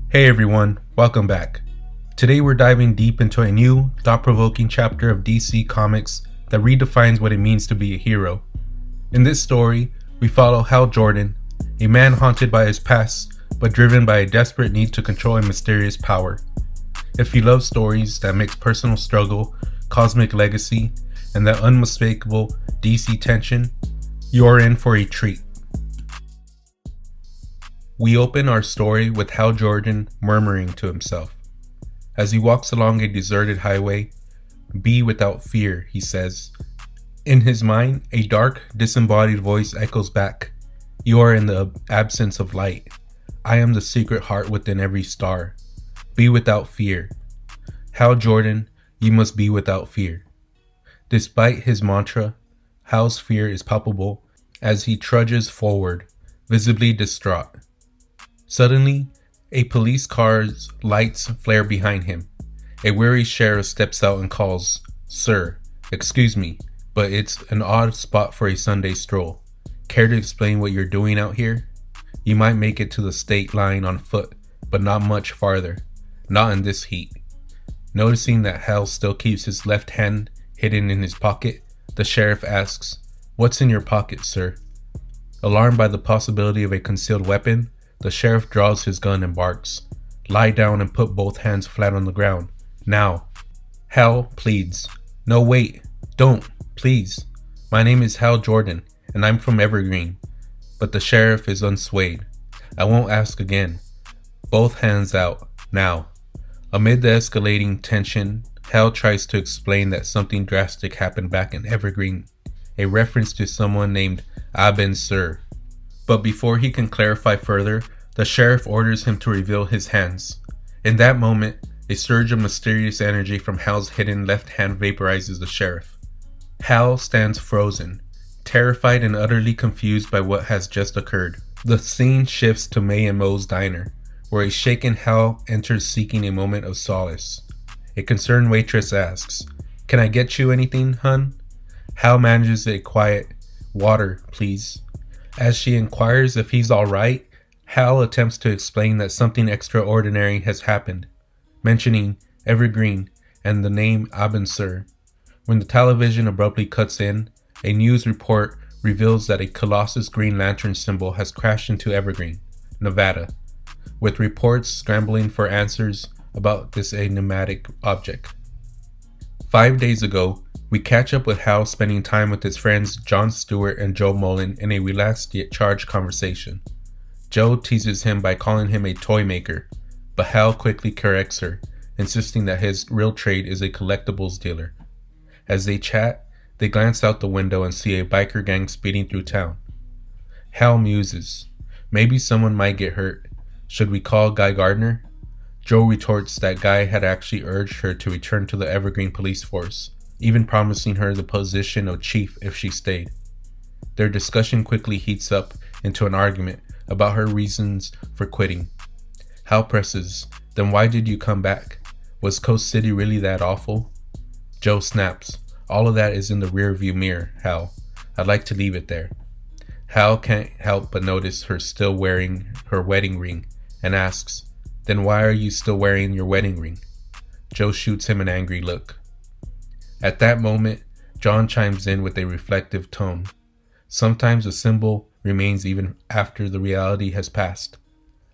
Hey everyone, welcome back. Today we're diving deep into a new, thought-provoking chapter of DC Comics that redefines what it means to be a hero. In this story, we follow Hal Jordan, a man haunted by his past, but driven by a desperate need to control a mysterious power. If you love stories that mix personal struggle, cosmic legacy, and that unmistakable DC tension, you're in for a treat. We open our story with Hal Jordan murmuring to himself. As he walks along a deserted highway, "Be without fear," he says. In his mind, a dark, disembodied voice echoes back, "You are in the absence of light. I am the secret heart within every star. Be without fear. Hal Jordan, you must be without fear." Despite his mantra, Hal's fear is palpable as he trudges forward, visibly distraught. Suddenly, a police car's lights flare behind him. A weary sheriff steps out and calls, "Sir, excuse me, but it's an odd spot for a Sunday stroll. Care to explain what you're doing out here? You might make it to the state line on foot, but not much farther. Not in this heat." Noticing that Hal still keeps his left hand hidden in his pocket, the sheriff asks, "What's in your pocket, sir?" Alarmed by the possibility of a concealed weapon, the sheriff draws his gun and barks, "Lie down and put both hands flat on the ground. Now." Hal pleads, "No, wait. Don't. Please. My name is Hal Jordan, and I'm from Evergreen." But the sheriff is unswayed. "I won't ask again. Both hands out. Now." Amid the escalating tension, Hal tries to explain that something drastic happened back in Evergreen, a reference to someone named Aben Sur. But before he can clarify further, the sheriff orders him to reveal his hands. In that moment, a surge of mysterious energy from Hal's hidden left hand vaporizes the sheriff. Hal stands frozen, terrified and utterly confused by what has just occurred. The scene shifts to May and Mo's diner, where a shaken Hal enters seeking a moment of solace. A concerned waitress asks, "Can I get you anything, hun?" Hal manages a quiet, "Water, please." As she inquires if he's alright, Hal attempts to explain that something extraordinary has happened, mentioning Evergreen and the name Aben Sur. When the television abruptly cuts in, a news report reveals that a Colossus Green Lantern symbol has crashed into Evergreen, Nevada, with reports scrambling for answers about this enigmatic object. 5 days ago, we catch up with Hal spending time with his friends John Stewart and Joe Mullein in a relaxed yet charged conversation. Joe teases him by calling him a toy maker, but Hal quickly corrects her, insisting that his real trade is a collectibles dealer. As they chat, they glance out the window and see a biker gang speeding through town. Hal muses, "Maybe someone might get hurt. Should we call Guy Gardner?" Joe retorts that Guy had actually urged her to return to the Evergreen police force, even promising her the position of chief if she stayed. Their discussion quickly heats up into an argument about her reasons for quitting. Hal presses, "Then why did you come back? Was Coast City really that awful?" Joe snaps, "All of that is in the rearview mirror, Hal. I'd like to leave it there." Hal can't help but notice her still wearing her wedding ring and asks, "Then why are you still wearing your wedding ring?" Joe shoots him an angry look. At that moment, John chimes in with a reflective tone. "Sometimes a symbol remains even after the reality has passed.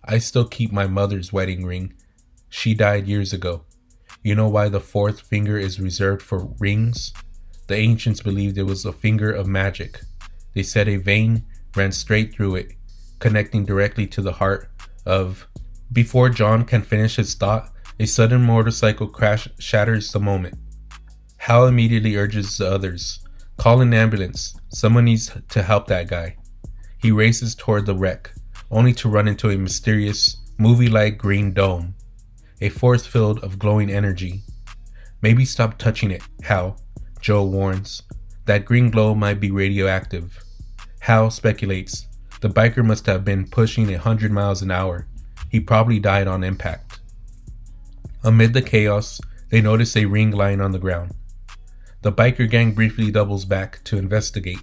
I still keep my mother's wedding ring. She died years ago. You know why the fourth finger is reserved for rings? The ancients believed it was a finger of magic. They said a vein ran straight through it, connecting directly to the heart of..." Before John can finish his thought, a sudden motorcycle crash shatters the moment. Hal immediately urges the others, "Call an ambulance. Someone needs to help that guy." He races toward the wreck, only to run into a mysterious, movie-like green dome, a force field of glowing energy. "Maybe stop touching it, Hal," Joe warns. "That green glow might be radioactive." Hal speculates, "The biker must have been pushing 100 miles an hour. He probably died on impact." Amid the chaos, they notice a ring lying on the ground. The biker gang briefly doubles back to investigate,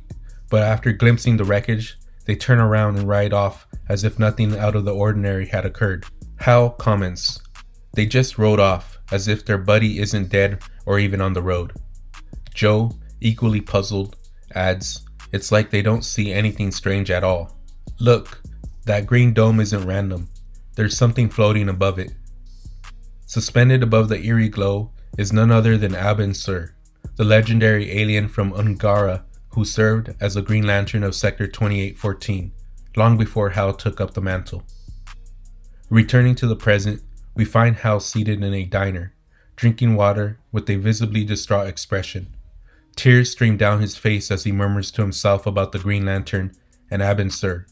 but after glimpsing the wreckage, they turn around and ride off as if nothing out of the ordinary had occurred. HAL comments, "They just rode off, as if their buddy isn't dead or even on the road." Joe, equally puzzled, adds, "It's like they don't see anything strange at all. Look, that green dome isn't random. There's something floating above it." Suspended above the eerie glow is none other than Abin Sur, the legendary alien from Ungara who served as the Green Lantern of Sector 2814, long before HAL took up the mantle. Returning to the present, we find HAL seated in a diner, drinking water with a visibly distraught expression. Tears stream down his face as he murmurs to himself about the Green Lantern and Abin Sur.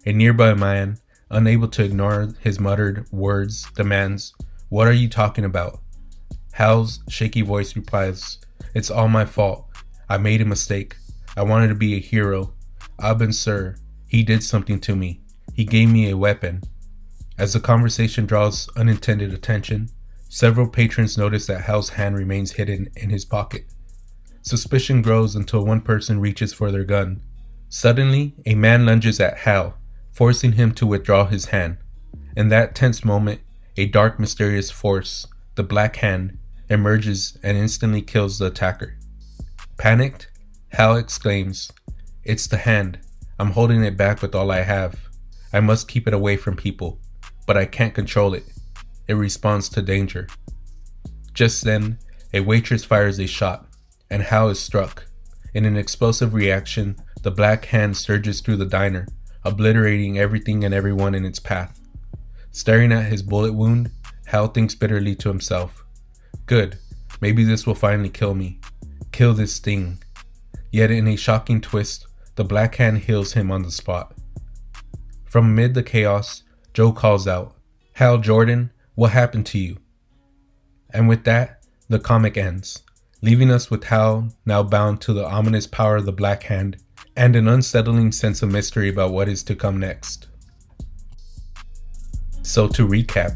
A nearby man, unable to ignore his muttered words, demands, "What are you talking about?" HAL's shaky voice replies, "It's all my fault. I made a mistake. I wanted to be a hero. Abin Sur, he did something to me. He gave me a weapon." As the conversation draws unintended attention, several patrons notice that HAL's hand remains hidden in his pocket. Suspicion grows until one person reaches for their gun. Suddenly, a man lunges at HAL, forcing him to withdraw his hand. In that tense moment, a dark, mysterious force, the Black Hand, emerges and instantly kills the attacker. Panicked, HAL exclaims, "It's the hand. I'm holding it back with all I have. I must keep it away from people, but I can't control it. It responds to danger." Just then, a waitress fires a shot, and HAL is struck. In an explosive reaction, the Black Hand surges through the diner, obliterating everything and everyone in its path. Staring at his bullet wound, HAL thinks bitterly to himself, "Good, maybe this will finally kill me. Kill this thing." Yet in a shocking twist, the Black Hand heals him on the spot. From amid the chaos, Joe calls out, "Hal Jordan, what happened to you?" And with that, the comic ends, leaving us with HAL now bound to the ominous power of the Black Hand and an unsettling sense of mystery about what is to come next. So to recap,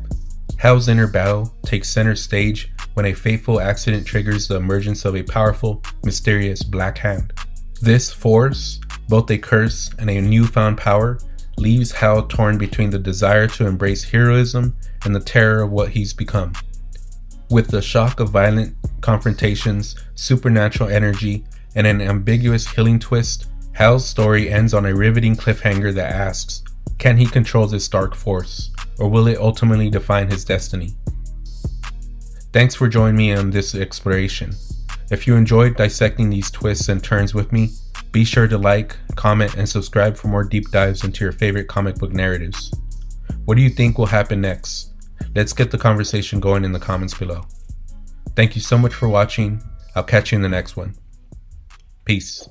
HAL's inner battle takes center stage when a fateful accident triggers the emergence of a powerful, mysterious Black Hand. This force, both a curse and a newfound power, leaves HAL torn between the desire to embrace heroism and the terror of what he's become. With the shock of violent confrontations, supernatural energy, and an ambiguous healing twist, HAL's story ends on a riveting cliffhanger that asks, can he control this dark force, or will it ultimately define his destiny? Thanks for joining me on this exploration. If you enjoyed dissecting these twists and turns with me, be sure to like, comment, and subscribe for more deep dives into your favorite comic book narratives. What do you think will happen next? Let's get the conversation going in the comments below. Thank you so much for watching. I'll catch you in the next one. Peace.